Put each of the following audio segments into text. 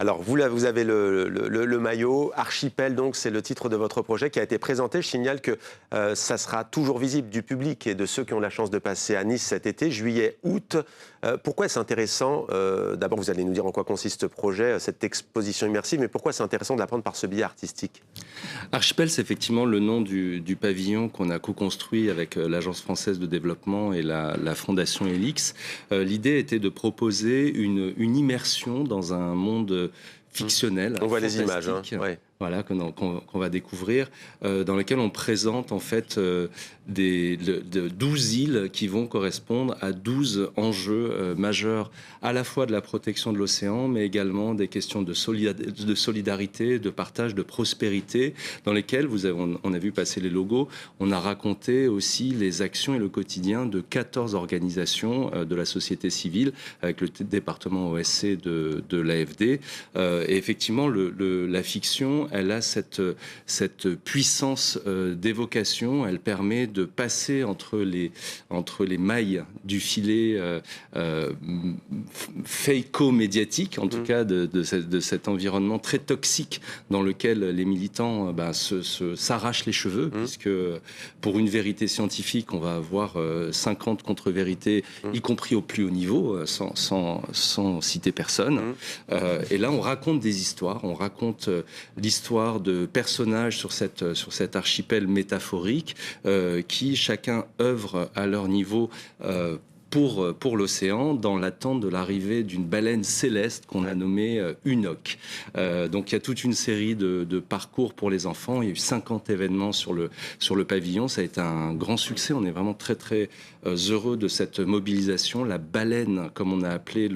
Alors, vous avez le maillot. Archipel, donc, c'est le titre de votre projet qui a été présenté. Je signale que ça sera toujours visible du public et de ceux qui ont la chance de passer à Nice cet été, juillet, août. Pourquoi est-ce intéressant d'abord, vous allez nous dire en quoi consiste ce projet, cette exposition immersive, mais pourquoi c'est intéressant de l'apprendre par ce biais artistique? Archipel, c'est effectivement le nom du pavillon qu'on a co-construit avec l'Agence française de développement et la Fondation Helix. L'idée était de proposer une immersion dans un monde fictionnel, On voit les images, hein. fantastique, Ouais. voilà, qu'on va découvrir, dans lequel on présente en fait 12 îles qui vont correspondre à 12 enjeux majeurs, à la fois de la protection de l'océan, mais également des questions de solidarité, de partage, de prospérité, dans lesquelles on a vu passer les logos. On a raconté aussi les actions et le quotidien de 14 organisations de la société civile, avec le département OSC de l'AFD. Et effectivement, la fiction, elle a cette puissance d'évocation. Elle permet de passer entre les mailles du filet fake-médiatique, en tout cas de cet environnement très toxique dans lequel les militants s'arrachent les cheveux, puisque pour une vérité scientifique, on va avoir 50 contre-vérités, y compris au plus haut niveau, sans citer personne. Et là, on raconte des histoires, on raconte l'histoire de personnages sur cet archipel métaphorique qui chacun œuvre à leur niveau pour l'océan, dans l'attente de l'arrivée d'une baleine céleste qu'on a nommée Unok. Donc il y a toute une série de parcours pour les enfants. Il y a eu 50 événements sur le pavillon. Ça a été un grand succès. On est vraiment très très heureux de cette mobilisation. La baleine, comme on a appelé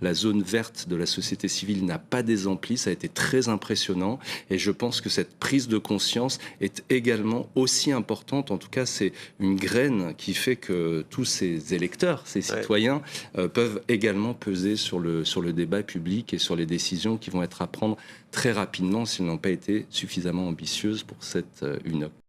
la zone verte de la société civile, n'a pas désempli. Ça a été très impressionnant. Et je pense que cette prise de conscience est également aussi importante. En tout cas, c'est une graine qui fait que tous ces électeurs, ces citoyens, peuvent également peser sur le débat public et sur les décisions qui vont être à prendre très rapidement s'ils n'ont pas été suffisamment ambitieuses pour cette UNOP.